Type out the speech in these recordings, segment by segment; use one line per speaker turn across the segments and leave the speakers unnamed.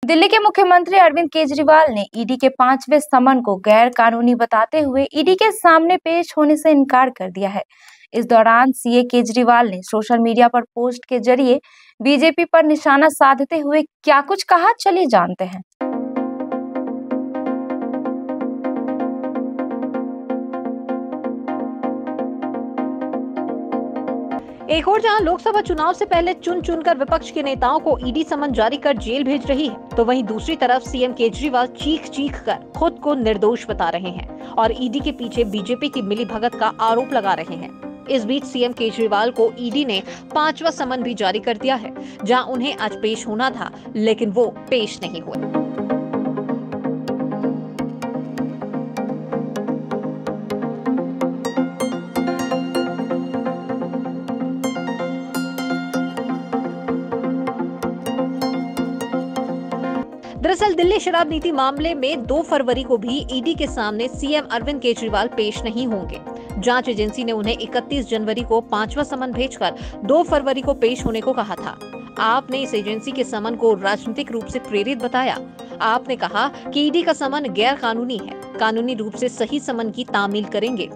दिल्ली के मुख्यमंत्री अरविंद केजरीवाल ने ईडी के 5वें समन को गैर कानूनी बताते हुए ईडी के सामने पेश होने से इनकार कर दिया है। इस दौरान सीए केजरीवाल ने सोशल मीडिया पर पोस्ट के जरिए बीजेपी पर निशाना साधते हुए क्या कुछ कहा, चलिए जानते हैं।
एक और जहां लोकसभा चुनाव से पहले चुन चुनकर विपक्ष के नेताओं को ईडी समन जारी कर जेल भेज रही है, तो वहीं दूसरी तरफ सीएम केजरीवाल चीख चीख कर खुद को निर्दोष बता रहे हैं और ईडी के पीछे बीजेपी की मिलीभगत का आरोप लगा रहे हैं। इस बीच सीएम केजरीवाल को ईडी ने 5वां समन भी जारी कर दिया है, जहां उन्हें आज पेश होना था, लेकिन वो पेश नहीं हुए। दरअसल दिल्ली शराब नीति मामले में 2 फरवरी को भी ईडी के सामने सीएम अरविंद केजरीवाल पेश नहीं होंगे। जांच एजेंसी ने उन्हें 31 जनवरी को 5वां समन भेजकर 2 फरवरी को पेश होने को कहा था। आपने इस एजेंसी के समन को राजनीतिक रूप से प्रेरित बताया। आपने कहा कि ईडी का समन गैर कानूनी है, कानूनी रूप से सही समन की तामील करेंगे।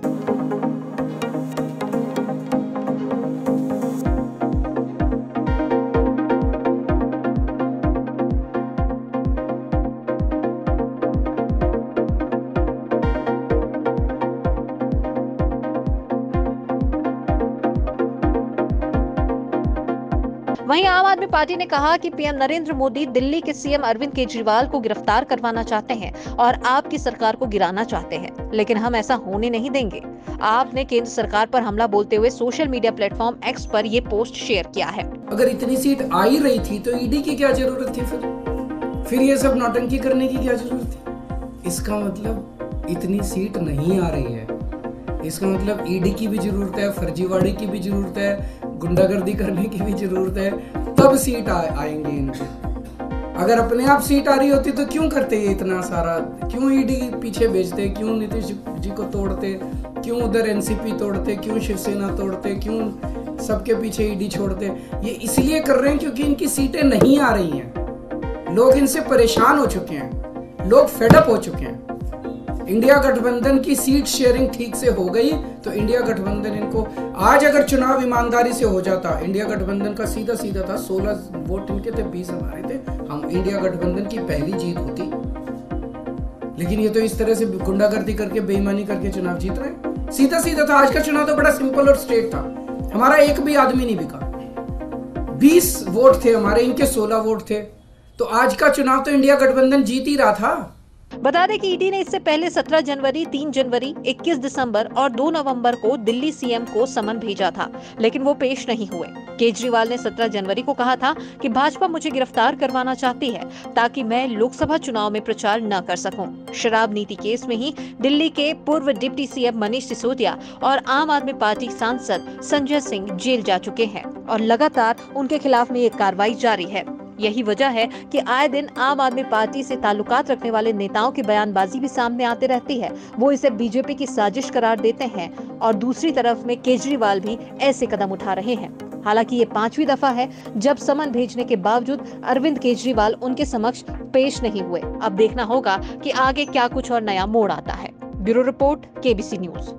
वहीं आम आदमी पार्टी ने कहा कि पीएम नरेंद्र मोदी दिल्ली के सीएम अरविंद केजरीवाल को गिरफ्तार करवाना चाहते हैं और आपकी सरकार को गिराना चाहते हैं, लेकिन हम ऐसा होने नहीं देंगे। आपने केंद्र सरकार पर हमला बोलते हुए सोशल मीडिया प्लेटफॉर्म एक्स पर ये पोस्ट शेयर किया है।
अगर इतनी सीट आ ही रही थी तो ईडी की क्या जरूरत थी? फिर ये सब नौटंकी करने की क्या जरूरत थी? इसका मतलब इतनी सीट नहीं आ रही है, इसका मतलब ईडी की भी जरूरत है, फर्जीवाड़े की भी जरूरत है, गुंडागर्दी करने की भी जरूरत है, तब सीट आएंगे इनकी। अगर अपने आप सीट आ रही होती तो क्यों करते ये इतना सारा? क्यों ईडी पीछे भेजते? क्यों नीतीश जी को तोड़ते? क्यों उधर एनसीपी तोड़ते? क्यों शिवसेना तोड़ते? क्यों सबके पीछे ईडी छोड़ते? ये इसलिए कर रहे हैं क्योंकि इनकी सीटें नहीं आ रही हैं। लोग इनसे परेशान हो चुके हैं, लोग फेडअप हो चुके हैं। इंडिया गठबंधन की सीट शेयरिंग ठीक से हो गई तो इंडिया गठबंधन इनको आज अगर चुनाव ईमानदारी से हो जाता, इंडिया गठबंधन का सीधा सीधा था, 16 वोट इनके थे, 20 हमारे थे, हम इंडिया गठबंधन की पहली जीत होती। लेकिन ये तो इस तरह से गुंडागर्दी करके बेईमानी करके चुनाव जीत रहे हैं। सीधा सीधा था। आज का चुनाव तो बड़ा सिंपल और स्ट्रेट था। हमारा एक भी आदमी नहीं बिका, 20 वोट थे हमारे, इनके 16 वोट थे, तो आज का चुनाव तो इंडिया गठबंधन जीत ही रहा था।
बता दें कि ईडी ने इससे पहले 17 जनवरी, 3 जनवरी, 21 दिसंबर और 2 नवंबर को दिल्ली सीएम को समन भेजा था, लेकिन वो पेश नहीं हुए। केजरीवाल ने 17 जनवरी को कहा था कि भाजपा मुझे गिरफ्तार करवाना चाहती है ताकि मैं लोकसभा चुनाव में प्रचार न कर सकूं। शराब नीति केस में ही दिल्ली के पूर्व डिप्टी सीएम मनीष सिसोदिया और आम आदमी पार्टी सांसद संजय सिंह जेल जा चुके हैं और लगातार उनके खिलाफ में ये कार्रवाई जारी है। यही वजह है कि आए दिन आम आदमी पार्टी से ताल्लुकात रखने वाले नेताओं की बयानबाजी भी सामने आते रहती है। वो इसे बीजेपी की साजिश करार देते हैं और दूसरी तरफ में केजरीवाल भी ऐसे कदम उठा रहे हैं। हालांकि ये 5वीं दफा है जब समन भेजने के बावजूद अरविंद केजरीवाल उनके समक्ष पेश नहीं हुए। अब देखना होगा कि आगे क्या कुछ और नया मोड़ आता है। Bureau report, KBC news.